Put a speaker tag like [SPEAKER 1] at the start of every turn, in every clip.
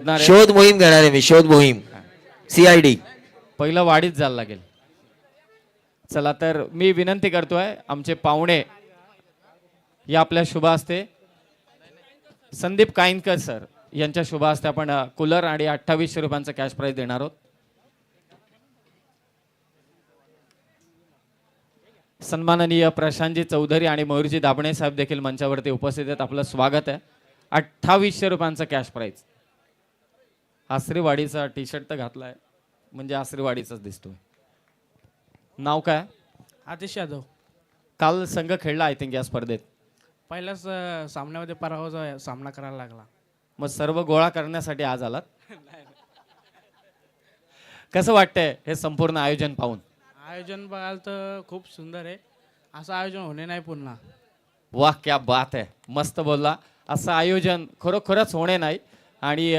[SPEAKER 1] शोध मोहीम घेणार आहे मी, शोध मोहीम CID.
[SPEAKER 2] पहिलं वाढीत जायला लागेल. चला तर मी विनंती करतोय आमचे पाहुणे या आपल्या शुभ हस्ते संदीप काईनकर सर यांच्या शुभ हस्ते आपण कूलर आणि 2800 रुपयांचा कॅश प्राइज देणार आहोत. सन्माननीय प्रशांतजी चौधरी आणि मयूरजी दाभणे साहेब देखील मंचावरती उपस्थित आहेत. आपलं स्वागत आहे. 2800 रुपयांचा कॅश प्राइज. आसरीवाडीचा टी शर्ट तर घातलाय म्हणजे आसरीवाडीचाच दिसतोय. नाव काय?
[SPEAKER 3] आतिश यादव.
[SPEAKER 2] काल संघ खेळला आय थिंक या स्पर्धेत.
[SPEAKER 3] पहिल्याच सामन्यामध्ये पराभवाचा सामना करायला लागला.
[SPEAKER 2] मग सर्व गोळा करण्यासाठी आज आलात. कसं वाटतंय हे संपूर्ण आयोजन पाहून?
[SPEAKER 3] आयोजन बघाल तर खूप सुंदर आहे. असं आयोजन होणे नाही पुन्हा.
[SPEAKER 2] वाह क्या बात आहे. मस्त बोलला. असं आयोजन खरोखरच होणे नाही. आणि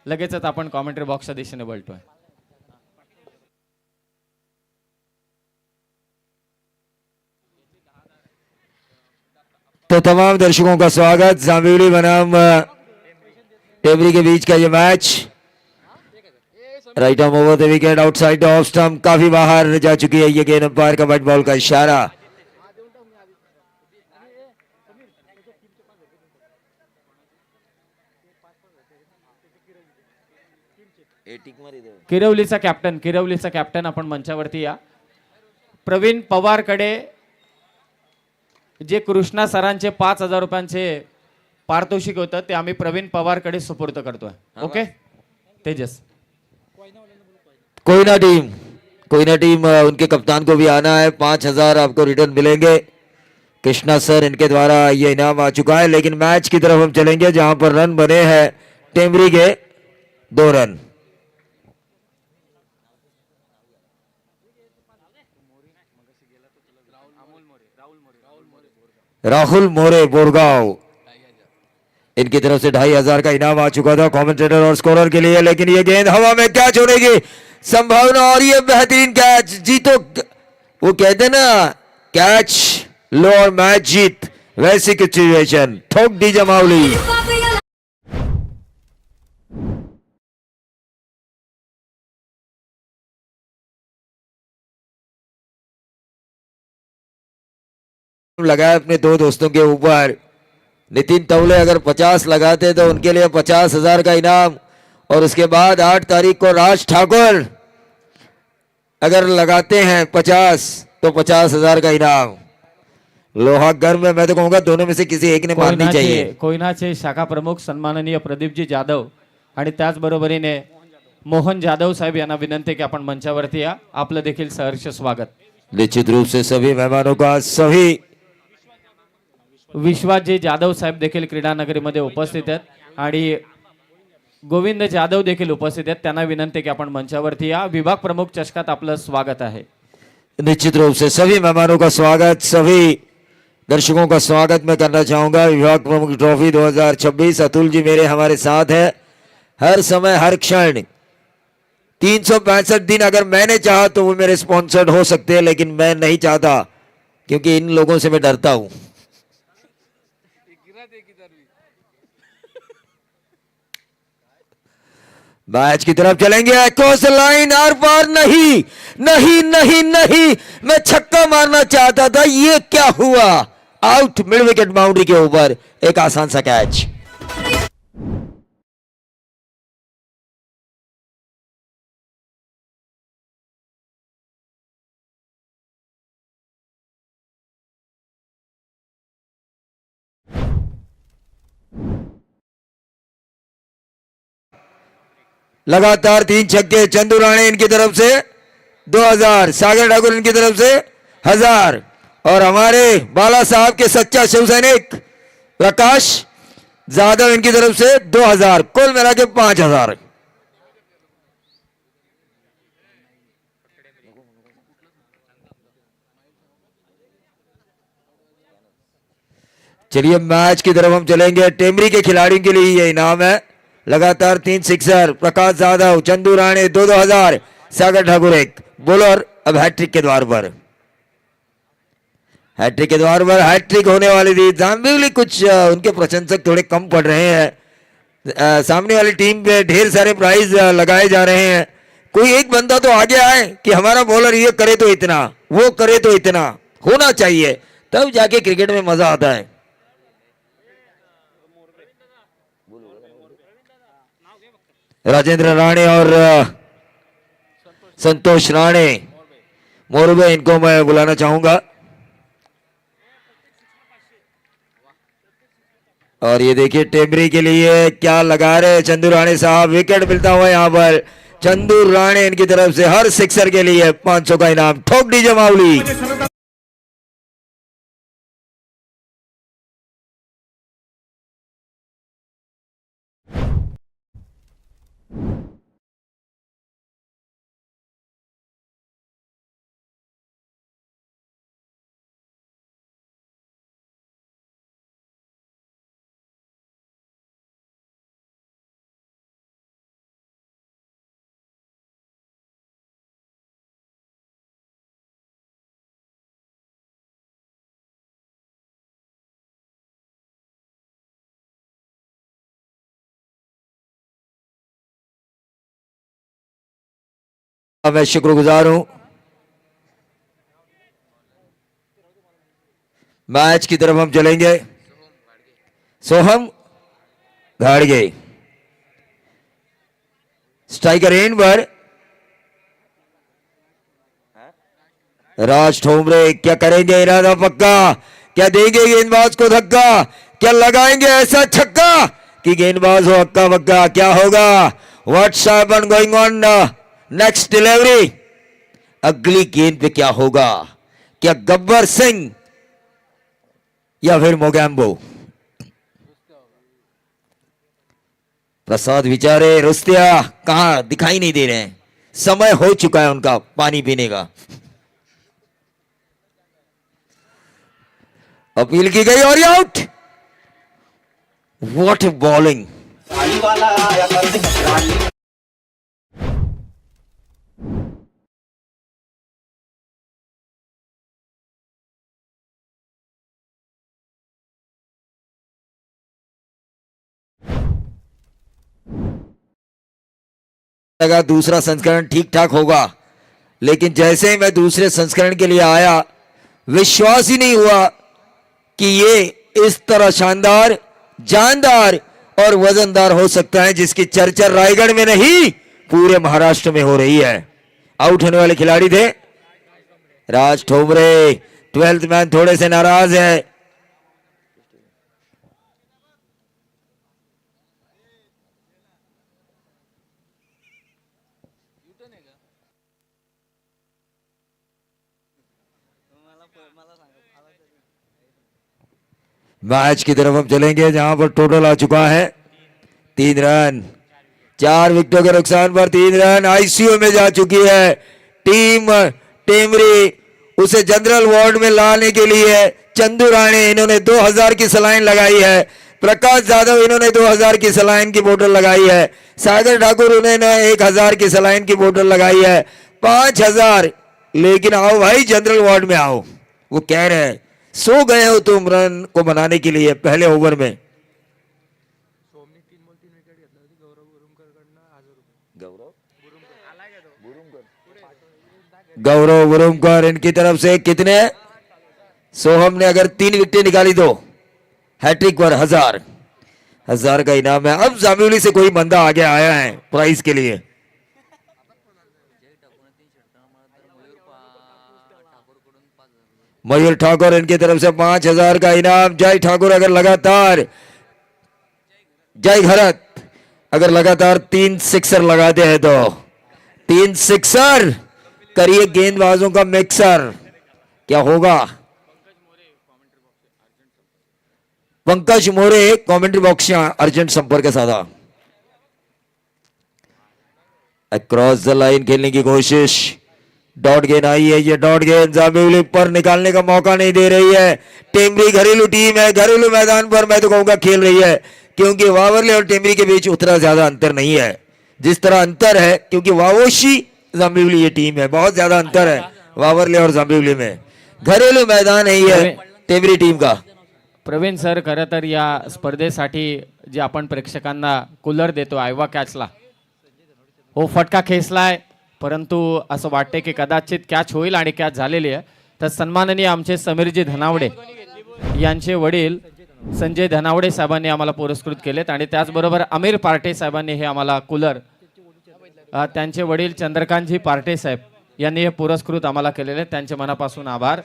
[SPEAKER 2] लगेचच आपण कॉमेंट्री बॉक्सच्या दिशेने बोलतोय.
[SPEAKER 1] तो तमाम दर्शकों का स्वागत. जांबिवली बनाम टेमरी के बीच का ये match. Right arm over the wicket, outside off stump, काफी बाहर जा चुकी है ये गेंद. अंपायर का व्हाइट बॉल का इशारा.
[SPEAKER 2] किरवलीचा कॅप्टन आपण मंचावरती या. प्रवीण पवारकडे जे कृष्णा सरांचे 5000 रुपयांचे पारितोषिक होतं ते आम्ही प्रवीण पवारकडे सुपूर्द करतोय. ओके तेजस.
[SPEAKER 1] कोयना टीम उनके कप्तान को भी आना है. 5000 आपको रिटर्न मिलेंगे. कृष्णा सर इनके द्वारा ये इनाम आ चुका है. लेकिन मैच की तरफ हम चलेंगे जहां पर रन बने हैं टेमरी के 2 रन. राहुल मोरे बोरगांव, इनकी तरफ से 2500 का इनाम आ चुका था कमेंटेटर और स्कोरर के लिए. लेकिन ये गेंद हवा में कैच होने की संभावना और ये बेहतरीन कैच. जीतो, वो कहते ना कैच लो और मैच जीत, वैसी की सिचुएशन. ठोक दी जमावली. लगाया अपने 2 दोस्तों के ऊपर. नितिन तवले अगर 50 लगाते तो उनके लिए 50,000 का इनाम. और उसके बाद 8 तारीख को राज ठाकुर अगर लगाते हैं 50 तो 50,000 का इनाम. लोहा गर्म में मैं तो कहूंगा दोनों में से किसी एक ने मारनी चाहिए.
[SPEAKER 2] कोयनाचे शाखा प्रमुख सन्माननीय प्रदीपजी जाधव आणि त्याचबरोबरीने मोहन जाधव साहेब यांना विनंती की आपण मंचावरती या. आपलं देखील सहर्ष स्वागत.
[SPEAKER 1] निश्चित रूप से सभी मेहमानों का, सभी
[SPEAKER 2] विश्वासजी जाधव साहेब देखील क्रीडा नगरीमध्ये उपस्थित आहेत आणि गोविंद जाधव देखील उपस्थित आहेत. त्यांना विनंती की आपण मंचावरती या. विभाग प्रमुख चषकात आपलं स्वागत आहे.
[SPEAKER 1] निश्चित रूप से सभी मेहमानों का स्वागत, सभी दर्शकों का स्वागत मैं करना चाहूंगा. विभाग प्रमुख ट्रॉफी 2026 अतुल जी मेरे हमारे साथ है हर समय हर क्षण. 365 दिन अगर मैंने चाहा तो वो मेरे स्पॉन्सर्ड हो सकते हैं, लेकिन मैं नहीं चाहता क्योंकि इन लोगों से मैं डरता हूं. मैच की तरफ चलेंगे. क्रॉस लाइन, आर पार, नहीं नहीं नहीं नहीं, मैं छक्का मारना चाहता था. ये क्या हुआ? आउट, मिड विकेट बाउंड्री के ऊपर एक आसान सा कैच. लगातार 3 छक्के. चंदू राणे इनकी तरफ से 2000, सागर ठाकुर इनकी तरफ से 1000 और हमारे बाला साहब के सच्चा शिव सैनिक प्रकाश जाधव इनकी तरफ से 2000. कुल मिला के 5000. चलिए मैच की तरफ हम चलेंगे. टेमरी के खिलाड़ियों के लिए ये इनाम है. लगातार 3 सिक्सर. प्रकाश जाधव, चंदू राणे 2-2000, सागर ठाकुर 1. बॉलर अब हैट्रिक के द्वार पर. हैट्रिक के द्वार पर हैट्रिक होने वाली थी. जांबिवली कुछ उनके प्रशंसक थोड़े कम पड़ रहे हैं. सामने वाली टीम पे ढेर सारे प्राइज लगाए जा रहे हैं। कोई एक बंदा तो आगे आए कि हमारा बॉलर ये करे तो इतना, वो करे तो इतना होना चाहिए, तब जाके क्रिकेट में मजा आता है। राजेंद्र राणे और संतोष राणे मोरबे, इनको मैं बुलाना चाहूंगा। और ये देखिए टेमरी के लिए क्या लगा रहे चंदू राणे साहब, विकेट मिलता हुआ यहाँ पर चंदू राणे इनकी तरफ से हर सिक्सर के लिए 500 का इनाम। ठोक दीजिए मावली। मैं शुक्रगुजार हूं। मैच की तरफ हम चलेंगे। सोहम घाड़गे स्ट्राइकर एंड पर राज ठोमरे क्या करेंगे, इरादा पक्का, क्या देंगे गेंदबाज को धक्का, क्या लगाएंगे ऐसा छक्का कि गेंदबाज हो हक्का बक्का, क्या होगा, what's happen going on next delivery, अगली गेंद पे क्या होगा, क्या गब्बर सिंह या फिर मोगैम्बो। प्रसाद विचारे रुस्तिया कहां दिखाई नहीं दे रहे हैं, समय हो चुका है उनका पानी पीने का। अपील की गई और ये आउट। What bowling. लगा दूसरा संस्करण ठीक ठाक होगा, लेकिन जैसे ही मैं दूसरे संस्करण के लिए आया विश्वास ही नहीं हुआ कि ये इस तरह शानदार, जानदार और वजनदार हो सकता है जिसकी चर्चा रायगढ़ में नहीं पूरे महाराष्ट्र में हो रही है। आउट होने वाले खिलाड़ी थे राज ठोमरे। 12th मैन थोड़े से नाराज है। मैच की तरफ हम चलेंगे जहां पर टोटल आ चुका है 3 रन। 4 विकेटों के नुकसान पर 3 रन। आईसीयू में जा चुकी है टीम टेमरी। उसे जनरल वार्ड में लाने के लिए चंदू राणे इन्होंने 2000 की सलाइन लगाई है। प्रकाश यादव इन्होंने 2000 की सलाइन की बोतल लगाई है। सागर ठाकुर उन्होंने 1000 की सलाइन की बोतल लगाई है। 5000। लेकिन आओ भाई जनरल वार्ड में आओ। वो कह रहे हैं सो गए हो तुम रन को बनाने के लिए पहले ओवर में। गौरव बुरुमकर इनकी तरफ से कितने, सोहम ने अगर 3 विकेटें निकाली तो हैट्रिक पर 1000 का इनाम है। अब जामिउली से कोई बंदा आगे आया है प्राइज के लिए। मयूर ठाकुर इनकी तरफ से 5000 का इनाम। जय ठाकुर अगर लगातार, जय भरत अगर लगातार 3 सिक्सर लगाते हैं तो 3 सिक्सर करिए गेंदबाजों का मिक्सर, क्या होगा। पंकज मोरे कमेंट्री बॉक्स में अर्जेंट संपर्क के साथ अक्रॉस द लाइन खेलने की कोशिश। डॉट गेंद आई है, ये डॉट गेंद जामिउली पर निकालने का मौका नहीं दे रही है। टेमरी घरेलू टीम है, घरेलू मैदान पर मैं तो कहूंगा खेल रही है, क्योंकि वावरले और टेमरी के बीच उतना ज्यादा अंतर नहीं है जिस तरह अंतर है, क्योंकि वावोशी जामिउली ये टीम है, बहुत ज्यादा अंतर है वावरले और जामिउली में। घरेलू मैदान है ये टेमरी टीम का।
[SPEAKER 2] प्रवीण सर, खरं तर या स्पर्धेसाठी जे आपण प्रेक्षकांना कूलर देतो आयवा कॅचला, हो फटका खेचलाय, परंतु असं वाटते की कदाचित कॅच होईल आणि कॅच झालेली आहे. तर सन्माननीय आमचे समीरजी धनावडे यांचे वडील संजय धनावडे साहेबांनी आम्हाला पुरस्कृत केलेत आणि त्याचबरोबर अमीर पार्टे साहेबांनी हे आम्हाला कूलर, त्यांचे वडील चंद्रकांतजी पार्टे साहेब यांनी हे पुरस्कृत आम्हाला केलेले, त्यांचे मनापासून आभार.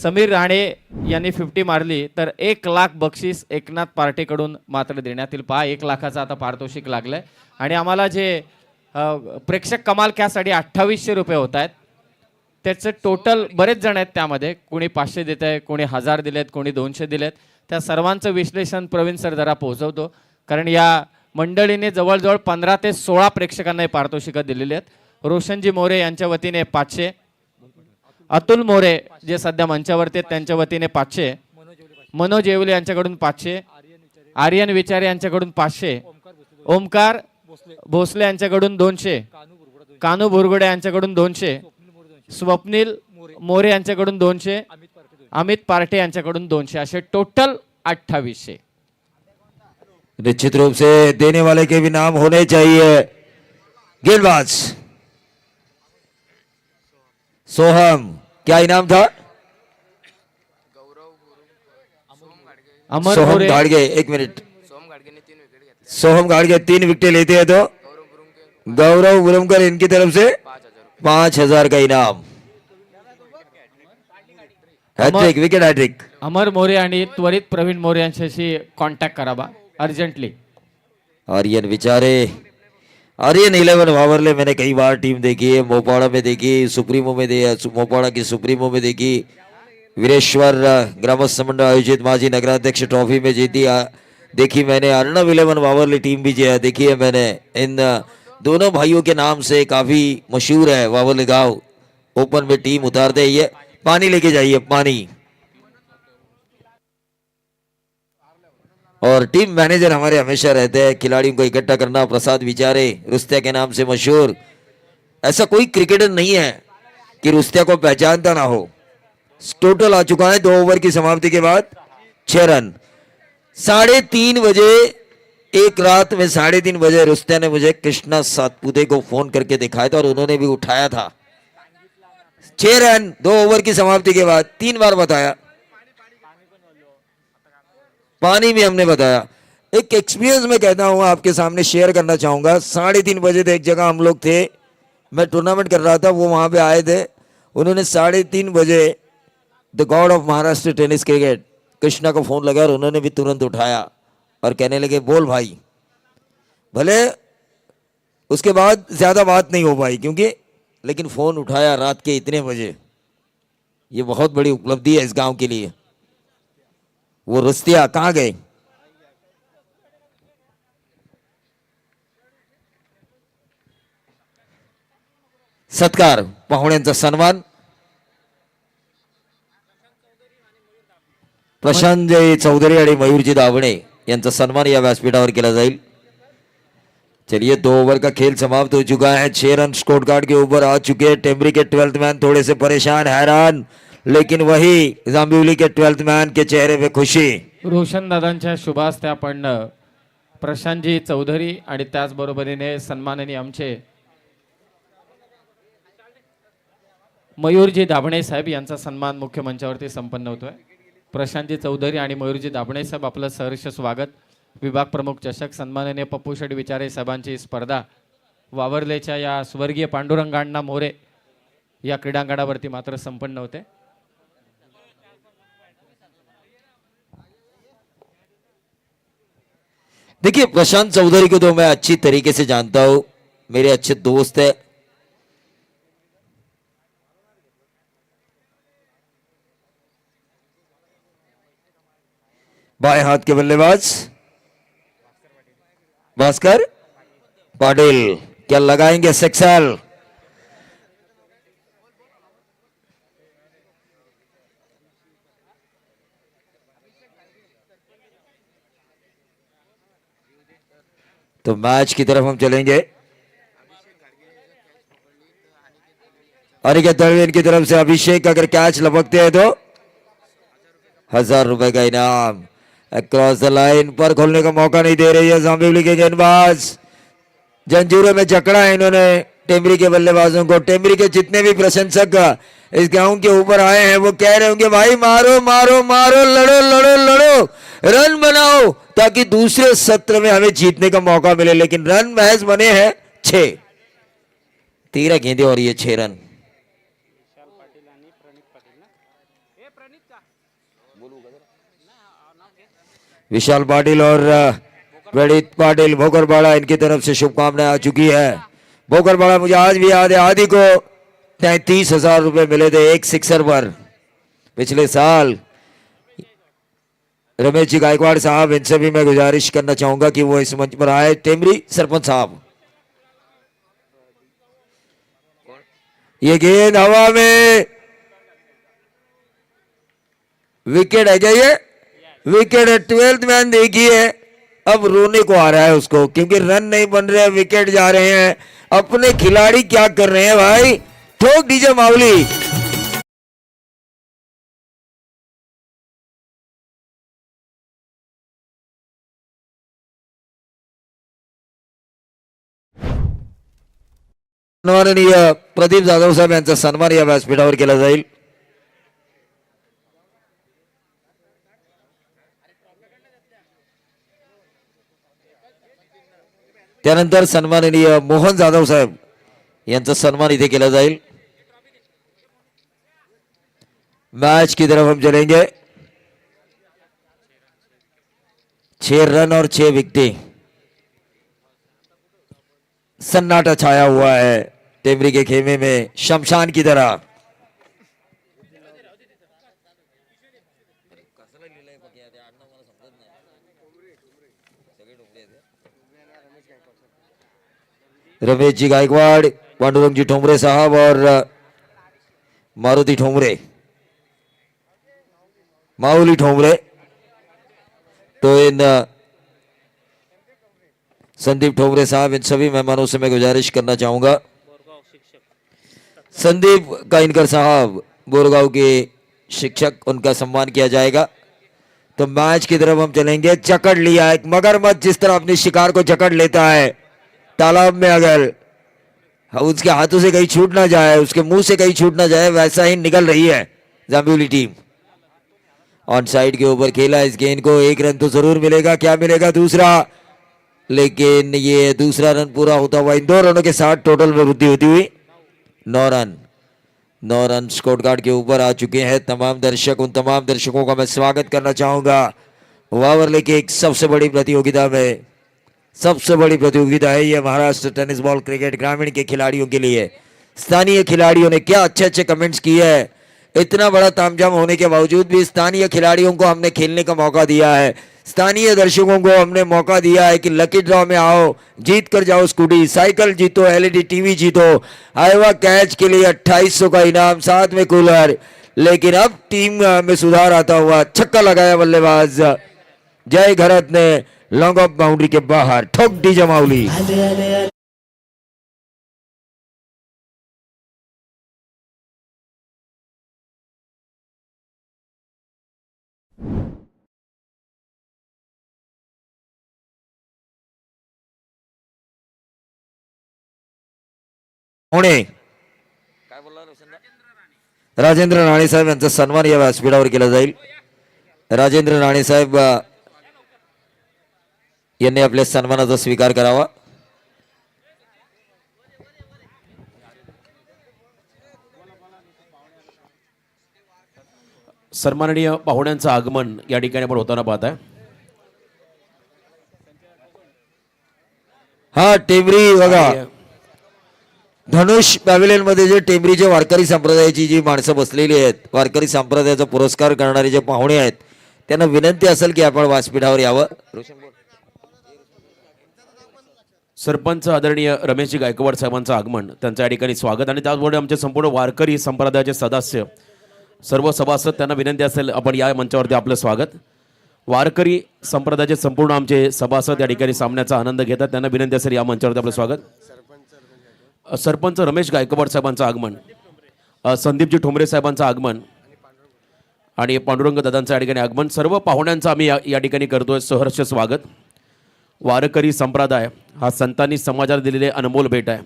[SPEAKER 2] समीर राणे यांनी 50 मारली तर 1 लाख बक्षीस एकनाथ पार्टेकडून मात्र देण्यात येईल. 1 लाखाचा आता पारितोषिक लागलंय आणि आम्हाला जे प्रेक्षक कमाल कॅसाठी 2800 रुपये होत आहेत, त्याचं टोटल बरेच जण आहेत त्यामध्ये, कोणी 500 देत आहे, कोणी 1000 दिलेत, कोणी 200 दिलेत. त्या सर्वांचं विश्लेषण प्रवीण सर जरा पोहोचवतो, कारण या मंडळीने जवळजवळ 15 ते 16 प्रेक्षकांना हे पारितोषिकं दिलेली आहेत. रोशनजी मोरे यांच्या वतीने 500, अतुल मोरे जे सध्या मंचावरती आहेत त्यांच्या वतीने 500, मनोज येवले यांच्याकडून 500, आर्यन विचारे यांच्याकडून 500, ओमकार भोसले यांच्याकडून 200, कानू बुरगुडे यांच्याकडून 200, स्वप्नील मोरे यांच्याकडून 200, अमित पार्टे यांच्याकडून 200, असे टोटल 2800.
[SPEAKER 1] निश्चित रूप से देने वाले के भी नाम होने चाहिए. गेंदबाज सोहम, क्या इनाम था?
[SPEAKER 2] अमर
[SPEAKER 1] सोहम
[SPEAKER 2] मोरे,
[SPEAKER 1] गाड़गे, 1 मिनट. सोहम गाड़गे 3 विकेट लेते हैं तो गौरव बुरमकर इनकी तरफ से 5000 का इनाम. Hattrick, wicket hattrick.
[SPEAKER 2] Amar More आणि त्वरित प्रवीण मोरे यांच्याशी कॉन्टॅक्ट करावा अर्जंटली.
[SPEAKER 1] आर्यन विचारे, आर्यन 11 वावरले मैंने कई बार टीम देखी है, मोपाड़ा में देखी, सुप्रीमो में मोपाड़ा की सुप्रीमो में देखी, वीरेश्वर ग्रामस्थ मंडल आयोजित माजी नगराध्यक्ष ट्रॉफी में जीती देखी मैंने, अर्णव 11 वावरली टीम भी देखी है मैंने. इन दोनों भाइयों के नाम से काफी मशहूर है वावरली गांव. ओपन में टीम उतारते ही है. पानी लेके जाइए, पानी. और टीम मैनेजर हमारे हमेशा रहते हैं खिलाड़ियों को इकट्ठा करना. प्रसाद विचारे रुस्तिया के नाम से मशहूर. ऐसा कोई क्रिकेटर नहीं है कि रुस्तिया को पहचानता ना हो. टोटल आ चुका है 2 ओवर की समाप्ति के बाद 6 रन. 3:30 बजे, एक रात में 3:30 बजे रुस्तिया ने मुझे कृष्णा सातपुते को फोन करके दिखाया था और उन्होंने भी उठाया था. 6 रन 2 ओवर की समाप्ति के बाद 3 बार बताया. पानी में हमने बताया. एक एक्सपीरियंस में कहता हूं आपके सामने शेयर करना चाहूंगा. 3:30 बजे थे, एक जगह हम लोग थे, मैं टूर्नामेंट कर रहा था, वो वहां पे आए थे. उन्होंने 3:30 बजे the God of Maharashtra tennis cricket Krishna को फोन लगा और उन्होंने भी तुरंत उठाया और कहने लगे बोल भाई. भले उसके बाद ज्यादा बात नहीं हो पाई क्योंकि, लेकिन फोन उठाया रात के इतने बजे. ये बहुत बड़ी उपलब्धि है इस गांव के लिए. वो रुस्तिया कहाँ गए? सत्कार, पाहुण्यांचा सन्मान. प्रशांतजी चौधरी आणि मयूरजी दावणे यांचा सन्मान या व्यासपीठावर केला जाईल. चलिए 2 ओवर का खेल समाप्त हो चुका है. 6 रन स्कोर कार्ड के ऊपर आ चुके हैं. टेम्बरी के 12th मैन थोड़े से परेशान, हैरान, लेकिन वही जांबिवली के 12th मैन के चेहरे पे खुशी.
[SPEAKER 2] रोशन दादांच्या शुभास्ते आपण प्रशांतजी चौधरी आणि त्याचबरोबरीने सन्माननीय आमचे मयूरजी दाभणे साहेब यांचा सन्मान मुख्य मंचावरती संपन्न होतोय. प्रशांतजी चौधरी आणि मयूरजी दाभणे साहेब आपलं सहर्ष स्वागत. विभाग प्रमुख चषक सन्माननीय पप्पू शेठ विचारे साहेबांची स्पर्धा वावरलेच्या या स्वर्गीय पांडुरंगांना मोरे या क्रीडांगणावरती मात्र संपन्न होते.
[SPEAKER 1] देखिए प्रशांत चौधरी को तो मैं अच्छी तरीके से जानता हूं, मेरे अच्छे दोस्त है. बाएं हाथ के बल्लेबाज भास्कर पाटिल क्या लगाएंगे सिक्सर. तो मैच की तरफ हम चलेंगे. अनिकेत दळवी की तरफ से अभिषेक अगर कैच लपकते हैं तो ₹1000 का इनाम। क्रॉस द लाइन पर खोलने का मौका नहीं दे रही है जाम्बिवली के गेंदबाज। जंजीरों में जकड़ा है इन्होंने टेमरी के बल्लेबाजों को। टेमरी के जितने भी प्रशंसक इस ग्राउंड के ऊपर आए हैं वो कह रहे होंगे भाई मारो मारो मारो, लड़ो लड़ो लड़ो, रन बनाओ ताकि दूसरे सत्र में हमें जीतने का मौका मिले। लेकिन रन महज बने हैं 6, 13 गेंदे और ये 6 रन। विशाल पाटिल और प्रणीत पाटिल भोकरबाड़ा, इनकी तरफ से शुभकामनाएं आ चुकी है। भोकरबाड़ा मुझे आज भी याद है, आदि को 33,000 रुपए मिले थे एक सिक्सर पर पिछले साल। रमेश जी गायकवाड़ साहब, इनसे भी मैं गुजारिश करना चाहूंगा कि वो इस मंच पर आए। टेमरी सरपंच साहब, ये गेंद हवा में, विकेट है क्या? ये विकेट है। 12th मैन देखिए अब रोने को आ रहा है उसको, क्योंकि रन नहीं बन रहे, विकेट जा रहे हैं। अपने खिलाड़ी क्या कर रहे हैं भाई? ठोक दीजिए माउली। सन्माननीय प्रदीप जाधव साहेब यांचा सन्मान या व्यासपीठावर केला जाईल। त्यानंतर सन्माननीय मोहन जाधव साहेब यांचा सन्मान इथे केला जाईल। मैच की तरफ हम चलेंगे। 6 रन और 6 विकेटें। सन्नाटा छाया हुआ है टेमरी के खेमे में शमशान की तरह। रमेश जी गायकवाड़, पांडुरंग जी ठोमरे साहब और मारुति ठोमरे, माउली ठोमरे, तो इन संदीप ठोमरे साहब, इन सभी मेहमानों से मैं गुजारिश करना चाहूंगा। संदीप काइनकर साहब बोरगांव के शिक्षक, उनका सम्मान किया जाएगा। तो मैच की तरफ हम चलेंगे। जकड़ लिया एक मगरमच्छ जिस तरह अपने शिकार को जकड़ लेता है तालाब में, अगर उसके हाथों से कहीं छूट ना जाए, उसके मुंह से कहीं छूट ना जाए, वैसा ही निकल रही है जाम्बिवली टीम। ऑन साइड के ऊपर खेला इस गेंद को, 1 रन तो जरूर मिलेगा। क्या मिलेगा? दूसरा, लेकिन ये दूसरा रन पूरा होता हुआ इन 2 रनों के साथ टोटल में वृद्धि होती हुई 9 रन। 9 रन स्कोर कार्ड के ऊपर आ चुके हैं तमाम दर्शक। उन तमाम दर्शकों का मैं स्वागत करना चाहूंगा। वावरले की एक सबसे बड़ी प्रतियोगिता में, सबसे बड़ी प्रतियोगिता है ये महाराष्ट्र टेनिस बॉल क्रिकेट ग्रामीण के खिलाड़ियों के लिए। स्थानीय खिलाड़ियों ने क्या अच्छे अच्छे कमेंट्स किए हैं। इतना बड़ा तामझाम होने के बावजूद भी स्थानीय खिलाड़ियों को हमने खेलने का मौका दिया है। स्थानीय दर्शकों को हमने मौका दिया है कि लकी ड्रॉ में आओ, जीत कर जाओ स्कूटी, साइकिल जीतो, एलईडी टीवी जीतो। आइवा कैच के लिए 2800 का इनाम, साथ में कूलर। लेकिन अब टीम में सुधार आता हुआ छक्का लगाया बल्लेबाज जय घरत ने, लॉन्ग ऑफ बाउंड्री के बाहर, ठोक दी जमावली। पुणे राजेंद्र राणे साहेब यांचा सन्मान या व्यासपीठावर केला जाईल। राजेंद्र राणे साहेब यांनी आपल्या सन्मानाचा स्वीकार करावा।
[SPEAKER 4] सन्माननीय पाहुण्यांचं आगमन या ठिकाणी आपण होताना पाहत आहे।
[SPEAKER 1] हा टेमरी बघा, धनुष पॅव्हिलियन मध्ये जे टेमरीचे वारकरी संप्रदायाची जी माणसं बसलेली आहेत, वारकरी संप्रदायाचा पुरस्कार करणारे जे पाहुणे आहेत, त्यांना विनंती असेल की आपण व्यासपीठावर यावं।
[SPEAKER 4] सरपंच आदरणीय रमेशजी गायकवाड साहेबांचं आगमन, त्यांचं या ठिकाणी स्वागत। आणि त्याचबरोबर आमचे संपूर्ण वारकरी संप्रदायाचे सदस्य, सर्व सभासद, त्यांना विनंती असेल आपण या मंचावरती आपलं स्वागत। वारकरी संप्रदायाचे संपूर्ण आमचे सभासद या ठिकाणी सामन्याचा आनंद घेतात, त्यांना विनंती असेल या मंचावरती आपलं स्वागत। सरपंच रमेश गायकवाड साहेबांचं आगमन, संदीपजी ठोंबरे साहेबांचं आगमन, आणि पांडुरंग दादांचं या ठिकाणी आगमन. सर्व पाहुण्यांचं आम्ही या ठिकाणी करतोय सहर्ष स्वागत. वारकरी संप्रदाय हा संतांनी समाजाला दिलेले अनमोल भेट आहे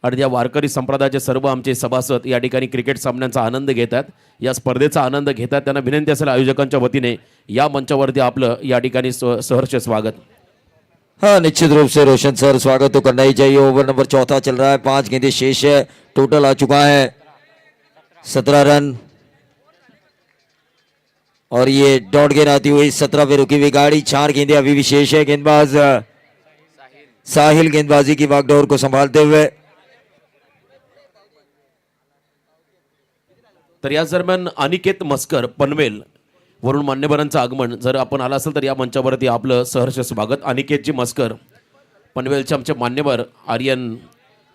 [SPEAKER 4] आणि त्या वारकरी संप्रदायाचे सर्व आमचे सभासद या ठिकाणी क्रिकेट सामन्यांचा आनंद घेत आहेत, या स्पर्धेचा आनंद घेत आहेत. त्यांना विनंती असेल आयोजकांच्या वतीने या मंचावरती आपलं या ठिकाणी सहर्ष स्वागत.
[SPEAKER 1] हाँ, निश्चित रूप से रोशन सर स्वागत तो करना ही चाहिए। ओवर नंबर चौथा चल रहा है, 5 गेंदें शेष है, टोटल आ चुका है 17 रन और ये डॉट गेंद आती हुई 17 पे रुकी हुई गाड़ी। 4 गेंदें अभी भी शेष है। गेंदबाज साहिल गेंदबाजी की बागडोर को संभालते हुए।
[SPEAKER 4] तर याच दरम्यान अनिकेत मस्कर पनवेल वरून मान्यवरांचं आगमन. जर आपण आला असेल तर या मंचावरती आपलं सहर्ष स्वागत. अनिकेतजी मस्कर पनवेलचे आमचे मान्यवर आर्यन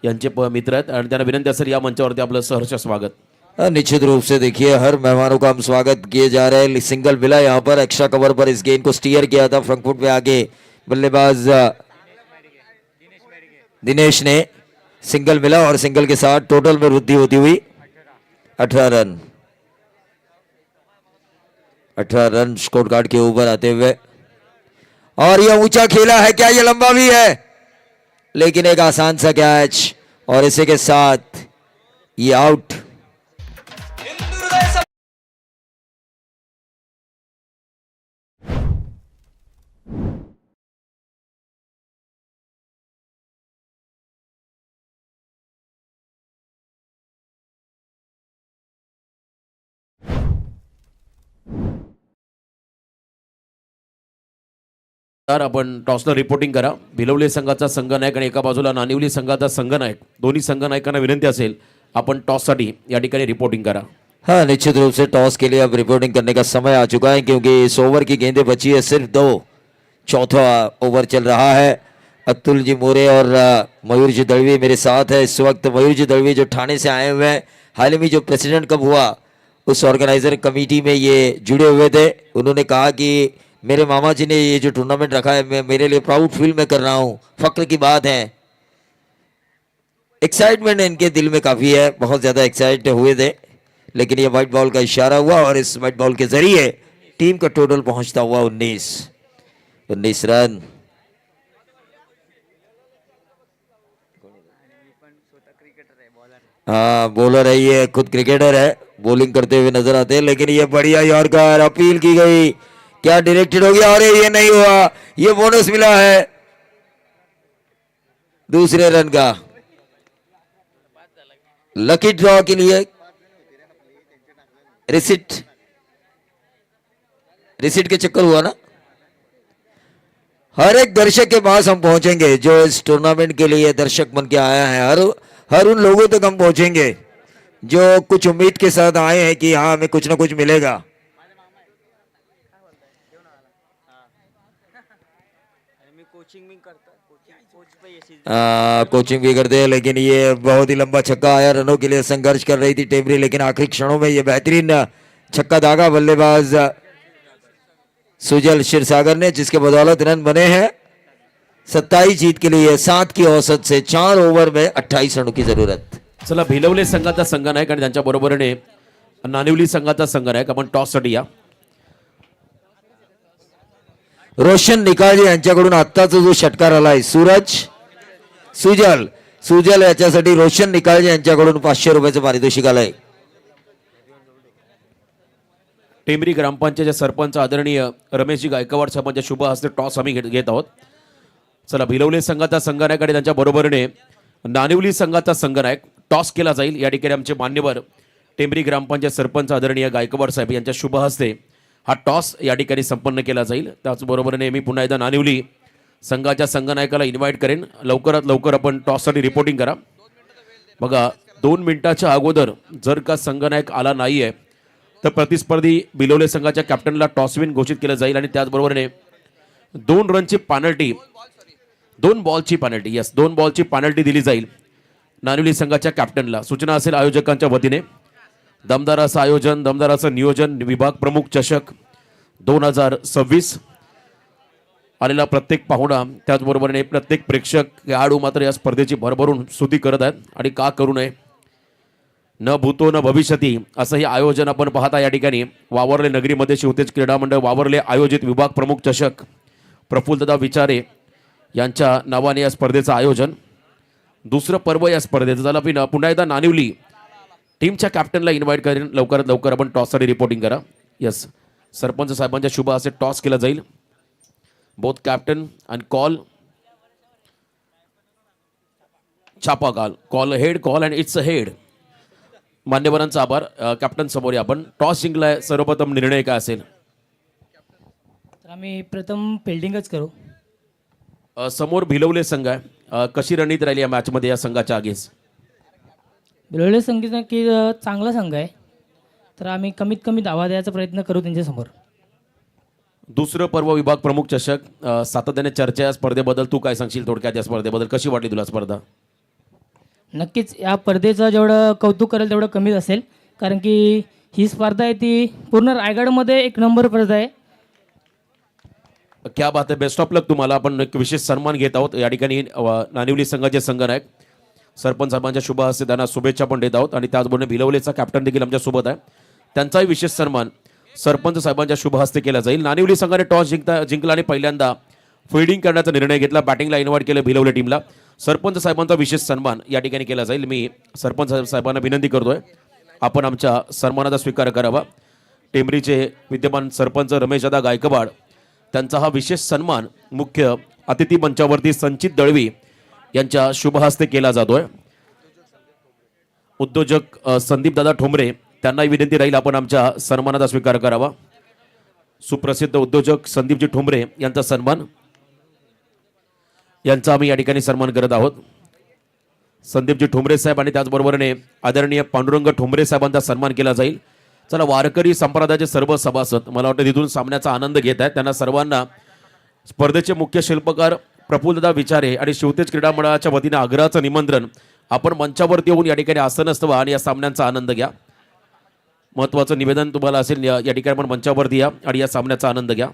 [SPEAKER 4] यांचे मित्र आहेत आणि त्यांना विनंती असेल या मंचावरती आपलं सहर्ष स्वागत.
[SPEAKER 1] निश्चित रूप से देखिए हर मेहमानों का हम स्वागत किए जा रहे हैं। सिंगल मिला यहाँ पर, एक्स्ट्रा कवर पर इस गेंद को स्टीयर किया था फ्रंट फुट पे आगे बल्लेबाज दिनेश ने। सिंगल मिला और सिंगल के साथ टोटल में वृद्धि होती हुई 18 रन। 18 रन स्कोर कार्ड के ऊपर आते हुए और यह ऊंचा खेला है, क्या यह लंबा भी है, लेकिन एक आसान सा कैच और इसी के साथ ये आउट।
[SPEAKER 4] तर आपण टॉसला रिपोर्टिंग करा. भिलवले संघाचा संघनायक आणि एका बाजूला नानिवली संघाचा संघनायक, दोन्ही संघनायकांना विनंती असेल आपण टॉससाठी या ठिकाणी रिपोर्टिंग करा.
[SPEAKER 1] हाँ, निश्चित रूप से टॉस के लिए अब रिपोर्टिंग करने का समय आ चुका है क्योंकि इस ओवर की गेंदें बची है सिर्फ 2। चौथा ओवर चल रहा है। अतुल जी मोरे और मयूर जी दड़वी मेरे साथ है इस वक्त। मयूर जी दड़वी जो ठाणे से आए हुए हैं, हाल ही में जो प्रेसिडेंट कब हुआ उस ऑर्गेनाइजर कमेटी में ये जुड़े हुए थे। उन्होंने कहा कि मेरे मामा जी ने ये जो टूर्नामेंट रखा है मैं मेरे लिए प्राउड फील में कर रहा हूँ, फख्र की बात है। एक्साइटमेंट इनके दिल में काफ़ी है, बहुत ज़्यादा एक्साइट हुए थे, लेकिन ये वाइट बॉल का इशारा हुआ और इस वाइट बॉल के जरिए टीम का टोटल पहुंचता हुआ 19 रन। हाँ, बॉलर है ये, खुद क्रिकेटर है, बॉलिंग करते हुए नजर आते हैं, लेकिन ये बढ़िया यॉर्कर अपील की गई, क्या डायरेक्टेड हो गया और ये नहीं हुआ, ये बोनस मिला है दूसरे रन का। लकी ड्रॉ के लिए रिसिट के चक्कर हुआ ना। हर एक दर्शक के पास हम पहुंचेंगे जो इस टूर्नामेंट के लिए दर्शक बन के आया है। हर उन लोगों तक हम पहुंचेंगे जो कुछ उम्मीद के साथ आए हैं कि हाँ हमें कुछ ना कुछ मिलेगा। कोचिंग भी करते हैं, लेकिन ये बहुत ही लंबा छक्का आया। रनों के लिए संघर्ष कर रही थी टेमरी, लेकिन आखिरी क्षणों में ये बेहतरीन छक्का दागा बल्लेबाज सुजल क्षीरसागर ने, जिसके बदौलत रन बने हैं 27 जीत के लिए 7 की औसत से 4 ओवर में 28 रनों की जरूरत।
[SPEAKER 4] चला, भिलवले संघाचा संघनायक आणि त्यांच्या बरोबरीने नानिवली संघाचा संघनायक आपण टॉससाठी या.
[SPEAKER 1] रोशन निकाळजे यांच्याकडून आत्ताचा जो षटकार आलाय सुजल याच्यासाठी रोशन निकाळजे यांच्याकडून 500 रुपयाचं पारितोषिक आलंय.
[SPEAKER 4] टेमरी ग्रामपंचायतचे सरपंच आदरणीय रमेशजी गायकवाड साहेबांच्या शुभ हस्ते टॉस आम्ही घेत आहोत. चला, भिलवले संघाचा संघनायक आणि त्यांच्या बरोबरीने नानिवली संघाचा संघनायक टॉस केला जाईल. या ठिकाणी आमचे मान्यवर टेमरी ग्रामपंचायत सरपंच आदरणीय गायकवाड साहेब यांच्या शुभ हस्ते हा टॉस या ठिकाणी संपन्न केला जाईल. त्याचबरोबरीने मी पुन्हा एकदा नानिवली संघाच्या संघनायकाला इन्व्हाइट करेन, लवकरात लवकर आपण टॉससाठी रिपोर्टिंग करा. बघा, 2 मिनिटाच्या अगोदर जर का संघनायक आला नाही आहे तर प्रतिस्पर्धी भिलवले संघाच्या कॅप्टनला टॉस विन घोषित केलं जाईल आणि त्याचबरोबरीने 2 रनची पेनल्टी, 2 बॉलची पेनल्टी, 2 बॉलची पेनल्टी दिली जाईल नानिवली संघाच्या कॅप्टनला. सूचना असेल आयोजकांच्या वतीने. दमदार असं आयोजन, दमदार असं नियोजन. विभाग प्रमुख चषक 2026 आलेला प्रत्येक पाहुणा, त्याचबरोबरीने प्रत्येक प्रेक्षक, खेळाडू मात्र या स्पर्धेची भरभरून स्तुती करत आहेत आणि का करू नये. न भूतो न भविष्यती असं हे आयोजन आपण पाहता या ठिकाणी वावरले नगरीमध्ये शिवतेज क्रीडा मंडळ वावरले आयोजित विभाग प्रमुख चषक प्रफुल्लदादा विचारे यांच्या नावाने या स्पर्धेचं आयोजन. दुसरं पर्व या स्पर्धेचं झालं. पुन्हा एकदा नानिवली टीमच्या कॅप्टनला इन्व्हाइट करेन. लवकरात लवकर आपण टॉससाठी रिपोर्टिंग करा. यस, सरपंच साहेबांच्या शुभ हस्ते टॉस केला जाईल. बोथ कॅप्टन अँड कॉल छापा call head call and it's a head. मान्यवरांचा आभार. कॅप्टन समोर आपण टॉस जिंकलाय. सर्वप्रथम निर्णय काय असेल?
[SPEAKER 5] तर आम्ही प्रथम फिल्डिंगच करू.
[SPEAKER 4] समोर भिलवले संघ आहे. कशी रणनीती राहिली या मॅचमध्ये या संघाच्या आगीस?
[SPEAKER 5] बिलवले संगीत की चांगला संघ आहे, तर आम्ही कमीत कमी धावा द्यायचा प्रयत्न करू त्यांच्यासमोर.
[SPEAKER 4] दुसरं पर्व विभाग प्रमुख चषक सातत्याने चर्चा या स्पर्धेबद्दल तू काय सांगशील थोडक्यात? या स्पर्धेबद्दल कशी वाटली तुला स्पर्धा?
[SPEAKER 5] नक्कीच या स्पर्धेचं जेवढं कौतुक करेल तेवढं कमीच असेल, कारण की ही स्पर्धा आहे ती पूर्ण रायगडमध्ये एक नंबर स्पर्धा आहे.
[SPEAKER 4] क्या बात आहे. बेस्ट ऑफ लक तुम्हाला. आपण एक विशेष सन्मान घेत आहोत या ठिकाणी. नानिवली संघाचे संघनायक सरपंच साहेबांच्या शुभ हस्ते त्यांना शुभेच्छा पण देत आहोत आणि त्याचबरोबर भिलवलेचा कॅप्टन देखील आमच्या सोबत आहे. त्यांचाही विशेष सन्मान सरपंच साहेबांच्या शुभ हस्ते केला जाईल. नानिवली संघाने टॉस जिंकला आणि पहिल्यांदा फिल्डिंग करण्याचा निर्णय घेतला. बॅटिंगला इन्व्हाइट केलं भिलवले टीमला. सरपंच साहेबांचा विशेष सन्मान या ठिकाणी केला जाईल. मी सरपंच साहेबांना विनंती करतोय आपण आमच्या सन्मानाचा स्वीकार करावा. टेंबरीचे विद्यमान सरपंच रमेशदादा गायकवाड त्यांचा हा विशेष सन्मान मुख्य अतिथी मंचावरती संचित दळवी यांच्या शुभ हस्ते केला जातोय. उद्योजक संदीपदादा ठोंबरे त्यांनाही विनंती राहील आपण आमच्या सन्मानाचा स्वीकार करावा. सुप्रसिद्ध उद्योजक संदीपजी ठोंबरे यांचा सन्मान यांचा आम्ही या ठिकाणी सन्मान करत आहोत. संदीपजी ठोंबरे साहेब आणि त्याचबरोबरने आदरणीय पांडुरंग ठोंबरे साहेबांचा सन्मान केला जाईल. चला, वारकरी संप्रदायाचे सर्व सभासद मला वाटतं तिथून सामन्याचा आनंद घेत आहेत. त्यांना सर्वांना स्पर्धेचे मुख्य शिल्पकार प्रफुल्लदादा विचारे आणि शिवतेज क्रीडा मंडळाच्या वतीने आग्रहाचं निमंत्रण. आपण मंचावरती येऊन या ठिकाणी आसनस्थ व्हा आणि या सामन्यांचा आनंद घ्या. महत्त्वाचं निवेदन तुम्हाला असेल. या ठिकाणी आपण मंचावरती या आणि या सामन्याचा आनंद घ्या.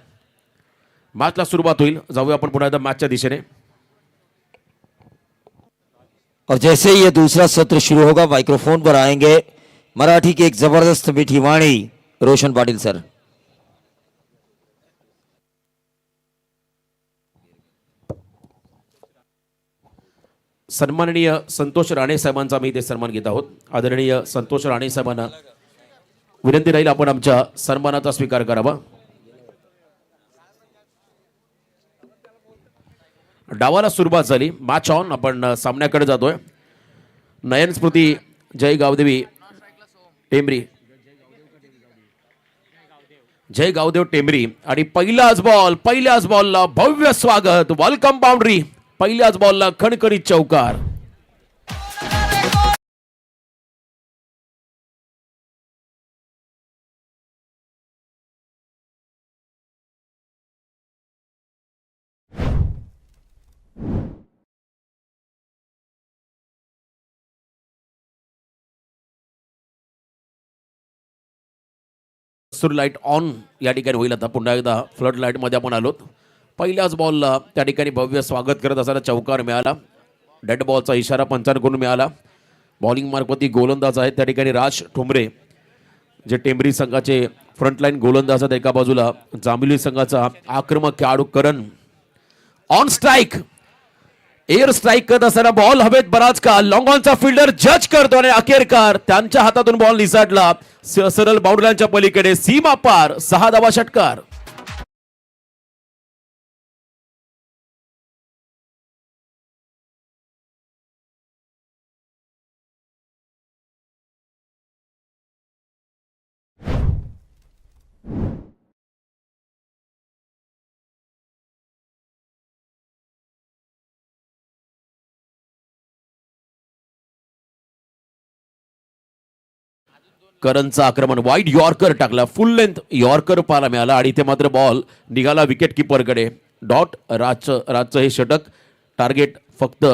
[SPEAKER 4] मॅचला सुरुवात होईल. जाऊया आपण पुन्हा एकदा मॅचच्या दिशेने.
[SPEAKER 1] और जैसे ही ये दूसरा सत्र शुरू होगा माइक्रोफोन पर आएंगे मराठी की एक जबरदस्त मीठी वाणी रोशन पाटिल सर.
[SPEAKER 4] सन्माननीय संतोष राणे साहेबांचा मी इथे सन्मान घेत आहोत. आदरणीय संतोष राणे साहेबांना विनंती राहील आपण आमच्या सन्मानाचा स्वीकार करावा. डावाला सुरुवात झाली. Match on. आपण सामन्याकडे जातोय. नयन स्मृती जय गावदेवी टेंबरी जय गावदेव टेंबरी आणि पहिल्याच बॉलला भव्य स्वागत. Welcome boundary. पहिल्याच बॉलला खणखणीत चौकार. लाईट ऑन या ठिकाणी होईल. आता पुन्हा एकदा फ्लड लाईट मध्ये आपण आलोत. पहिल्याच बॉलला त्या ठिकाणी भव्य स्वागत करत असताना चौकार मिळाला. डेड बॉलचा इशारा पंचांकडून मिळाला. बॉलिंग मार्फत गोलंदाज आहेत त्या ठिकाणी राज ठोंबरे जे टेंबरी संघाचे फ्रंटलाईन गोलंदाज आहेत. एका बाजूला जांभिवली संघाचा आक्रमक खेळाडू करण ऑन स्ट्राईक. एअर स्ट्राईक करत असताना बॉल हवेत बराच काळ. लॉंग ऑनचा फिल्डर जज करतो आणि अखेरकार त्यांच्या हातातून बॉल निसटला. सरळ बाउंड्रीच्या पलीकडे सीमा पार. 6 धावा षटकार. करणचं आक्रमण. वाईड यॉर्कर टाकला. फुल लेंथ यॉर्कर पाहायला मिळाला आणि इथे मात्र बॉल निघाला विकेट किपरकडे. डॉट. राजचं हे षटक. टार्गेट फक्त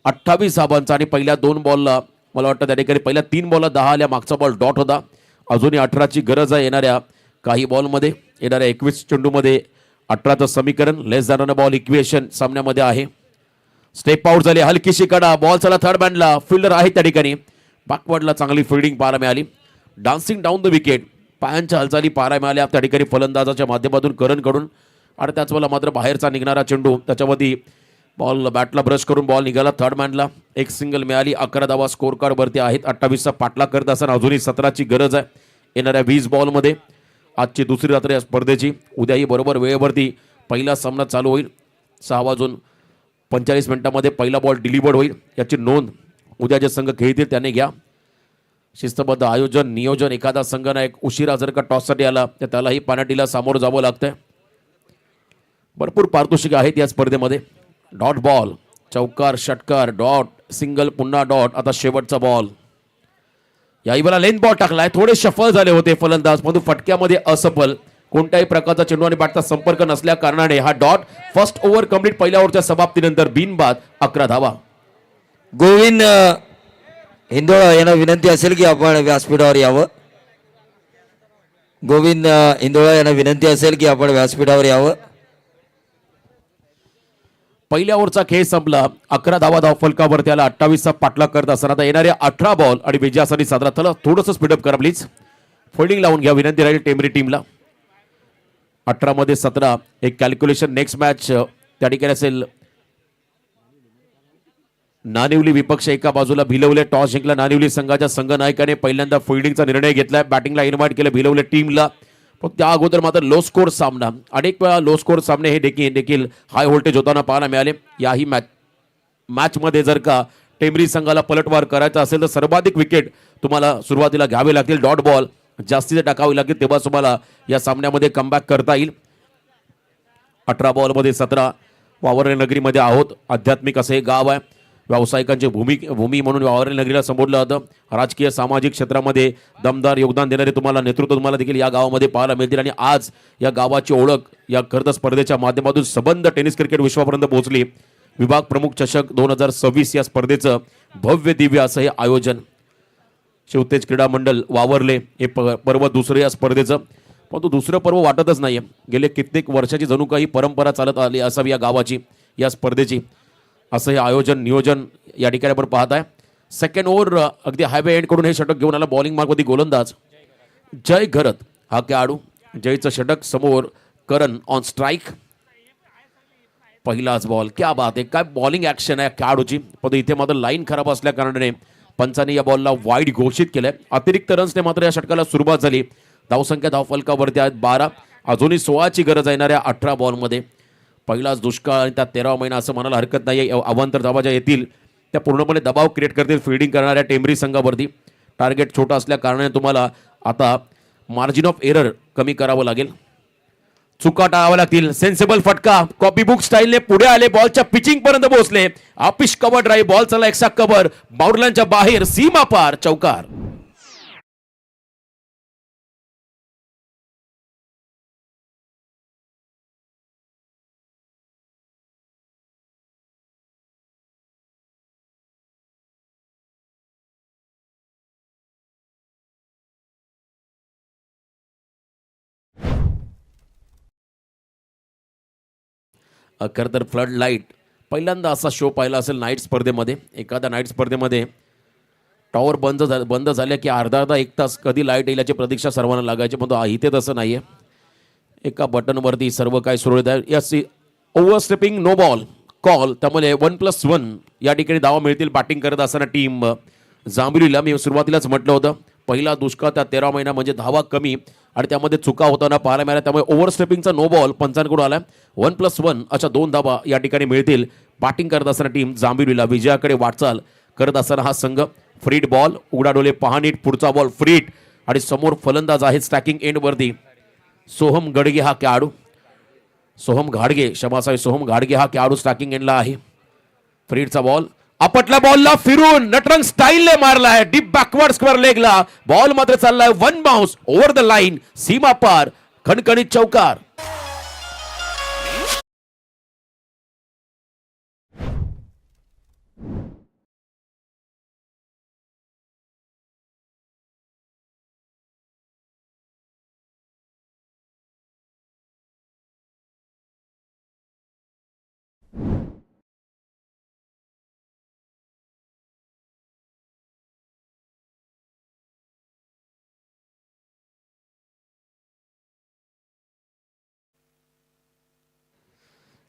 [SPEAKER 4] 28 धावांचा आणि पहिल्या 2 बॉलला मला वाटतं त्या ठिकाणी पहिल्या 3 बॉलला 10 आल्या. मागचा बॉल डॉट होता. अजूनही 18ची गरज आहे. येणाऱ्या काही बॉलमध्ये येणाऱ्या 21 चेंडूमध्ये 18चं समीकरण. लेस दॅन बॉल इक्वेशन सामन्यामध्ये आहे. स्टेप आउट झाले. हलकीशी कडा. बॉल चला थर्ड बँडला. फिल्डर आहे त्या ठिकाणी. बॅकवर्डला चांगली फिल्डिंग पाहायला मिळाली. डान्सिंग डाऊन द विकेट, पायांच्या हालचाली पाहायला मिळाल्या त्या ठिकाणी फलंदाजाच्या माध्यमातून करणकडून. आणि त्याच वेळेला मात्र बाहेरचा निघणारा चेंडू, त्याच्यामध्ये बॉल बॅटला ब्रश करून बॉल निघाला थर्ड मॅनला. एक सिंगल मिळाली. 11 धावा स्कोर कार्डवरती आहेत. 28चा पाठला करत असताना अजूनही 17ची गरज आहे येणाऱ्या 20 बॉलमध्ये. आजची दुसरी रात्र या स्पर्धेची. उद्याही बरोबर वेळेवरती पहिला सामना चालू होईल. 6:45 पहिला बॉल डिलिव्हर्ड होईल. याची नोंद उद्या जे संघ खेळतील त्याने घ्या. शिस्तबद्ध आयोजन नियोजन. एखादा संघाने एक उशिरा जर का टॉससाठी आला तर त्यालाही पेनल्टीला सामोरं जावं लागतंय. भरपूर पारितोषिक आहेत या स्पर्धेमध्ये. डॉट बॉल, चौकार, षटकार, डॉट, सिंगल, पुन्हा डॉट. आता शेवटचा बॉल. याही वेळेला लेंथ बॉल टाकलाय. थोडे शफल झाले होते फलंदाज, परंतु फटक्यामध्ये असफल. कोणत्याही प्रकारचा चेंडू आणि बॅटचा संपर्क नसल्या कारणाने हा डॉट. First over complete. पहिल्या ओव्हरच्या समाप्तीनंतर बिनबाद 11 धावा.
[SPEAKER 1] गोविंद हिंदोळा यांना विनंती असेल की आपण व्यासपीठावर यावं. गोविंद हिंदोळा यांना विनंती असेल की आपण व्यासपीठावर यावं.
[SPEAKER 4] पहिल्या ओव्हरचा खेळ संपला. 11 धावा धावफलकावर त्याला 28चा पाठलाग करत असताना आता येणारे 18 बॉल आणि विजयासाठी साजरा. त्याला थोडंसं स्पीडअप करा प्लीज. फोल्डिंग लावून घ्या विनंती राहील टेमरी टीमला. 18 मध्ये 17. एक कॅल्क्युलेशन नेक्स्ट मॅच त्या ठिकाणी असेल. नानिवली विपक्ष एका बाजूला. भिलवले टॉस जिंकला. नानिवली संघाच्या संघनायकाने पहिल्यांदा फिल्डिंगचा निर्णय घेतलाय. बॅटिंगला इन्व्हाइट केलं भिलवले टीमला. पण त्या अगोदर मात्र लो स्कोर सामना. अनेक वेळा लो स्कोर सामने हे देखील हाय व्होल्टेज होताना पाहायला मिळाले. याही मॅचमध्ये जर का टेमरी संघाला पलटवार करायचा असेल तर सर्वाधिक विकेट तुम्हाला सुरुवातीला घ्यावे लागतील. डॉट बॉल जास्तीचे टाकावे लागतील, तेव्हा तुम्हाला या सामन्यामध्ये कमबॅक करता येईल. 18 बॉलमध्ये 17. वावरे नगरीमध्ये आहोत. आध्यात्मिक असे हे गाव आहे. व्यावसायिकांची भूमी म्हणून वावरे नगरीला संबोधलं जातं. राजकीय सामाजिक क्षेत्रामध्ये दमदार योगदान देणारे नेतृत्व तुम्हाला देखील या गावामध्ये पाहायला मिळतील. आणि आज या गावाची ओळख या खरं स्पर्धेच्या माध्यमातून सबंध टेनिस क्रिकेट विश्वापर्यंत पोहोचली. विभाग प्रमुख चषक 2026 या स्पर्धेचं भव्य दिव्य असं हे आयोजन. शिवतेज क्रीडा मंडळ वावरले हे पर्व दुसरं या स्पर्धेचं. परंतु दुसरं पर्व वाटतच नाहीये. गेले कित्येक वर्षाची जणू काही परंपरा चालत आली असावी या गावाची, या स्पर्धेची. असं हे आयोजन नियोजन या ठिकाणी आपण पाहत आहे. सेकंड ओव्हर अगदी हायवे एंड करून हे षटक घेऊन आला. बॉलिंग मार्कमध्ये गोलंदाज जय घरत हा खेळाडू. जयचं षटक समोर. करण ऑन स्ट्राईक. पहिलाच बॉल. क्या बात आहे, काय बॉलिंग ऍक्शन आहे खेळाडूची. पण इथे मात्र लाईन खराब असल्या कारणाने पंचांनी या बॉलला वाईड घोषित केलंय. अतिरिक्त रन्सने मात्र या षटकाला सुरुवात झाली. धावसंख्या धावफलकावरती आहेत 12. अजूनही 16ची गरज येणाऱ्या 18 बॉलमध्ये. पहिलाच दुष्काळ आणि त्यात 13वा महिना असं म्हणायला हरकत नाही. अवांतर धावा ज्या येतील त्या पूर्णपणे दबाव क्रिएट करतील फिल्डिंग करणाऱ्या टेमरी संघावरती. टार्गेट छोटा असल्या कारणाने तुम्हाला आता मार्जिन ऑफ एरर कमी करावं लागेल. चुका टाळाव्या लागतील. सेन्सिबल फटका. कॉपी बुक स्टाईलने पुढे आले. बॉलच्या पिचिंग पर्यंत पोहोचले. Office cover drive. बॉल चला एक्स्ट्रा कव्हर. बाउंड्रीच्या बाहेर. सीमा पार. चौकार. खरं तर फ्लड लाईट पहिल्यांदा असा शो पाहिला असेल नाईट स्पर्धेमध्ये. एखाद्या नाईट स्पर्धेमध्ये टॉवर बंद झाल्या की अर्धा एक तास कधी लाईट येईल याची प्रतीक्षा सर्वांना लागायची. पण इथे तसं नाही आहे. एका बटनवरती सर्व काय सुरळीत आहे. Yes, overstepping no ball call. त्यामुळे 1+1 या ठिकाणी धावा मिळतील. बॅटिंग करत असताना टीम जांभरीला मी सुरुवातीलाच म्हटलं होतं पहिला दुष्काळ त्या 13 महिना म्हणजे धावा कमी आणि त्यामध्ये चुका होताना पाहायला मिळाल्या. त्यामुळे ओव्हर स्टेपिंगचा नो बॉल पंचांकडून आला. 1+1 अशा 2 धावा या ठिकाणी मिळतील. बॅटिंग करत असताना टीम जांभीरीला विजयाकडे वाटचाल करत असताना हा संघ. फ्रीड बॉल. उघडाडोले पहानीट. पुढचा बॉल फ्रीट आणि समोर फलंदाज आहे स्टॅकिंग एंडवरती सोहम गडगे हा खेळाडू. सोहम घाडगे हा खेळाडू स्टॅकिंग एंडला आहे. फ्रीडचा बॉल. आपटला बॉलला फिरून नटरंग स्टाईलने मारलाय डीप बॅकवर्ड स्क्वेअर लेगला. बॉल मात्र चाललाय 1 बाउन्स ओव्हर द लाईन. सीमा पार. खणखणीत चौकार.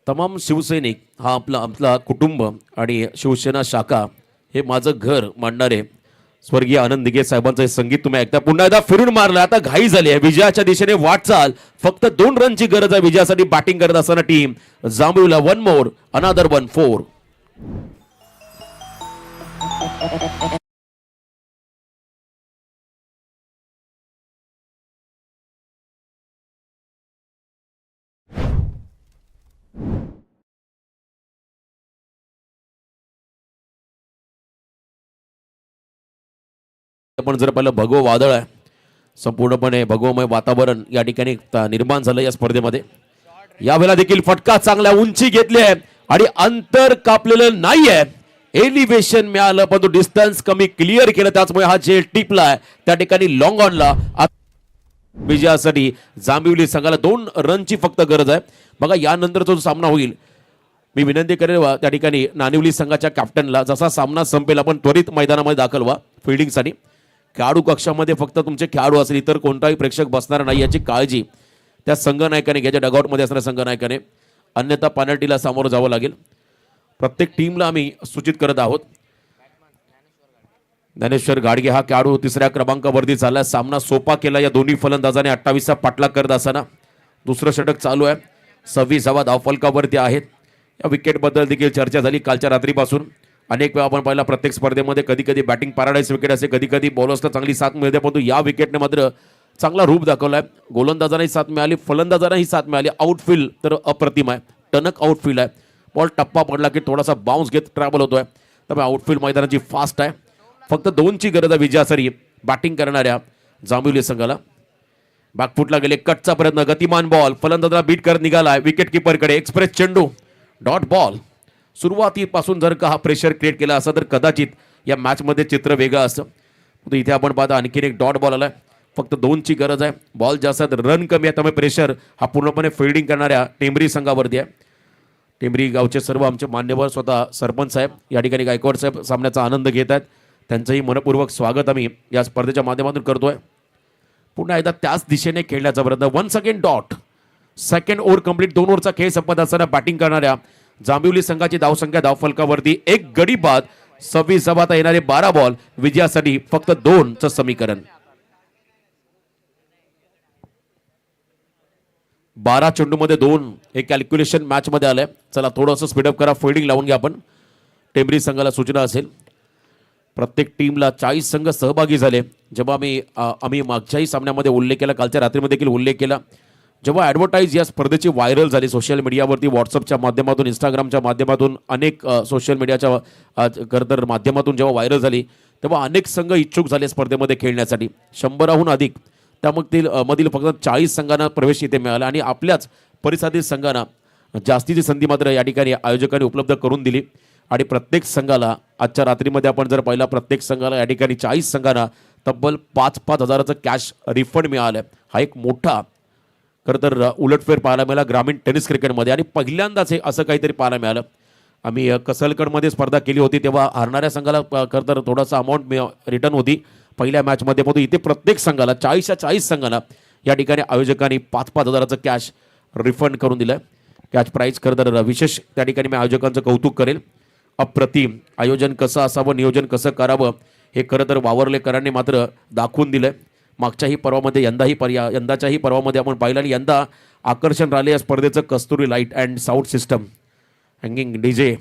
[SPEAKER 4] तमाम शिवसैनिक हा आपला कुटुंब आणि शिवसेना शाखा हे माझं घर मांडणारे स्वर्गीय आनंद दिघे साहेबांचं हे संगीत तुम्ही ऐकता. पुन्हा एकदा फिरून मारलं, आता घाई झाली आहे, विजयाच्या दिशेने वाटचाल. फक्त 2 रनची गरज आहे विजयासाठी. बॅटिंग करत असताना टीम जांभूळला 1 मोर, अनादर 1 4. आपण जर पाहिलं भगवं वादळ आहे, संपूर्णपणे भगवमय वातावरण या ठिकाणी निर्माण झालं या स्पर्धेमध्ये. यावेळेला देखील फटका चांगल्या उंची घेतली आहे आणि अंतर कापलेलं नाहीये. एलिव्हेशन मिळालं पण तो डिस्टन्स कमी क्लिअर केलं, त्याचमुळे हा जे टिपला आहे त्या ठिकाणी लॉंग ऑनला. विजयासाठी जांभिवली संघाला 2 रनची फक्त गरज आहे. बघा यानंतरचा जो सामना होईल, मी विनंती करेन त्या ठिकाणी नानिवली संघाच्या कॅप्टनला जसा सामना संपेल आपण त्वरित मैदानामध्ये दाखल व्हा फिल्डिंगसाठी. खेळाडू कक्षामध्ये फक्त तुमचे खेळाडू असेल, इतर कोणताही प्रेक्षक बसणार नाही याची काळजी त्या संघनायकाने घ्यायच्या, डगआउटमध्ये असणाऱ्या संघनायकाने. अन्यथा पेनल्टीला सामोरं जावं लागेल. प्रत्येक टीमला आम्ही सूचित करत आहोत. ज्ञानेश्वर गाडगे हा खेळाडू 3ऱ्या क्रमांकावरती झाला. सामना सोपा केला या दोन्ही फलंदाजाने 28चा पाठलाग करत असताना. दुसरं षटक चालू आहे, 26वा धावफलकावरती आहेत. या विकेटबद्दल देखील चर्चा झाली कालच्या रात्रीपासून. अनेक वेळा आपण पाहिला प्रत्येक स्पर्धेमध्ये कधी कधी बॅटिंग पॅराडाईज विकेट असे, कधी कधी बॉलर्सला चांगली साथ मिळते, परंतु या विकेटने मात्र चांगला रूप दाखवलाय. गोलंदाजांनाही साथ मिळाली, फलंदाजांनाही साथ मिळाली. आउटफील्ड तर अप्रतिम आहे, टणक आउटफील्ड आहे. बॉल टप्पा पडला की थोडासा बाउन्स घेत ट्रॅव्हल होतोय, त्यामुळे आउटफील्ड मैदानाची फास्ट आहे. फक्त 2ची गरज आहे विजयासाठी बॅटिंग करणाऱ्या जांभिवली संघाला. बॅकफुटला गेले, कटचा प्रयत्न, गतिमान बॉल, फलंदाजाला बीट करत निघालाय विकेट किपरकडे. एक्सप्रेस चेंडू, डॉट बॉल. सुरुवातीपासून जर का हा प्रेशर क्रिएट केला असता तर कदाचित या मॅचमध्ये चित्र वेगळं असतं. इथे आपण पाहता आणखीन एक डॉट बॉल आलाय. फक्त 2ची गरज आहे. बॉल जास्त रन कमी आहे, त्यामुळे प्रेशर हा पूर्णपणे फिल्डिंग करणाऱ्या टेंबरी संघावरती आहे. टेंबरी गावचे सर्व आमचे मान्यवर, स्वतः सरपंच साहेब या ठिकाणी गायकवाड साहेब सामन्याचा आनंद घेत आहेत. त्यांचंही मनपूर्वक स्वागत आम्ही या स्पर्धेच्या माध्यमातून करतोय. पुन्हा एकदा त्याच दिशेने खेळण्याचा प्रयत्न. 1 second dot. 2nd over complete. 2 ओव्हरचा खेळ संपत असताना बॅटिंग करणाऱ्या जांभिवली संघाची धावसंख्या धावफलकावरती 1 गडी बाद. 26 धावांत येणारे 12 बॉल. विजयासाठी फक्त 2चं समीकरण. 12 चेंडूमध्ये 2 हे कॅल्क्युलेशन मॅच मध्ये आलंय. चला थोडंसं स्पीडअप करा, फिल्डिंग लावून घ्या आपण. टेंबरी संघाला सूचना असेल, प्रत्येक टीमला 40 संघ सहभागी झाले. जेव्हा आम्ही मागच्याही सामन्यामध्ये उल्लेख केला, कालच्या रात्रीमध्ये देखील उल्लेख केला, जेव्हा ॲडव्हर्टाईज या स्पर्धेची व्हायरल झाली सोशल मीडियावरती, व्हॉट्सअपच्या माध्यमातून, इंस्टाग्रामच्या माध्यमातून, अनेक सोशल मीडियाच्या खरंतर माध्यमातून जेव्हा व्हायरल झाली, तेव्हा अनेक संघ इच्छुक झाले स्पर्धेमध्ये खेळण्यासाठी. 100हून अधिक. त्यामधील फक्त 40 संघांना प्रवेश इथे मिळाला आणि आपल्याच परिसरातील संघांना जास्तीची संधी मात्र या ठिकाणी आयोजकांनी उपलब्ध करून दिली. आणि प्रत्येक संघाला आजच्या रात्रीमध्ये आपण जर पाहिला, प्रत्येक संघाला या ठिकाणी 40 संघांना तब्बल 5-5 हजाराचं कॅश रिफंड मिळालं. हा एक मोठा खरं तर उलटफेर पाहायला मिळाला ग्रामीण टेनिस क्रिकेटमध्ये आणि पहिल्यांदाच हे असं काहीतरी पाहायला मिळालं. आम्ही कसलकडमध्ये स्पर्धा केली होती तेव्हा हारणाऱ्या संघाला खरं तर थोडासा अमाऊंट रिटर्न होती पहिल्या मॅचमध्ये, परंतु इथे प्रत्येक संघाला 40 संघांना या ठिकाणी आयोजकांनी 5-5 हजाराचं कॅश रिफंड करून दिलं. कॅश प्राईज खरं तर विशेष त्या ठिकाणी मी आयोजकांचं कौतुक करेल. अप्रतिम आयोजन कसं असावं, नियोजन कसं करावं हे खरं तर वावरलेकरांनी मात्र दाखवून दिलं. मागच्याही पर्वामध्ये यंदाच्याही पर्वामध्ये आपण पाहिलं आणि यंदा आकर्षण राहिले या स्पर्धेचं Kasturi light and sound system, hanging DJ.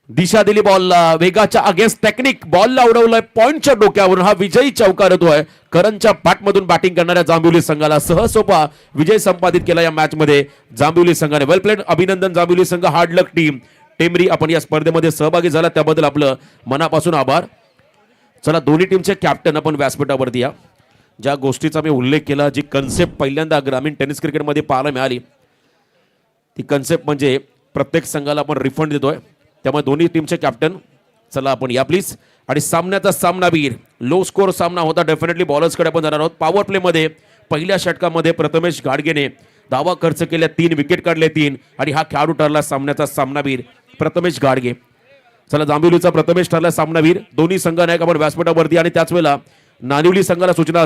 [SPEAKER 4] दिशा दिली बॉलला, वेगाच्या अगेन्स्ट टेक्निक, बॉलला उडवलंय पॉइंटच्या डोक्यावरून. हा विजयी चौकार होतोय. करंजच्या बॅटमधून बॅटिंग करणाऱ्या जांभिवली संघाला सहसोपा विजय संपादित केला या मॅचमध्ये जांभिवली संघाने. वेल प्लेड, अभिनंदन जांभिवली संघ. हार्ड लक टीम. टेंबरी आपण या स्पर्धेमध्ये सहभागी झाला त्याबद्दल आपलं मनापासून आभार. चला दोन्ही टीमचे कॅप्टन आपण व्यासपीठावरती या. ज्या गोष्टीचा मी उल्लेख केला, जी कन्सेप्ट पहिल्यांदा ग्रामीण टेनिस क्रिकेटमध्ये पाहायला मिळाली, ती कन्सेप्ट म्हणजे प्रत्येक संघाला आपण रिफंड देतोय. त्यामुळे दोन्ही टीमचे कॅप्टन चला आपण या प्लीज. आणि सामन्याचा सामनावीर, लो स्कोर सामना होता, डेफिनेटली बॉलर्सकडे आपण जाणार आहोत. पॉवर प्लेमध्ये पहिल्या षटकामध्ये प्रथमेश घाडगेने धावा खर्च केल्या, 3 विकेट काढले 3 आणि हा खेळाडू ठरला सामन्याचा सामनावीर प्रथमेश घाडगे. चला जांभिवलीचा प्रथमेश ठरला सामनावीर. दोन्ही संघ नायक आपण व्यासपीठावरती आणि त्याच वेळेला नानिवली संघाला सूचना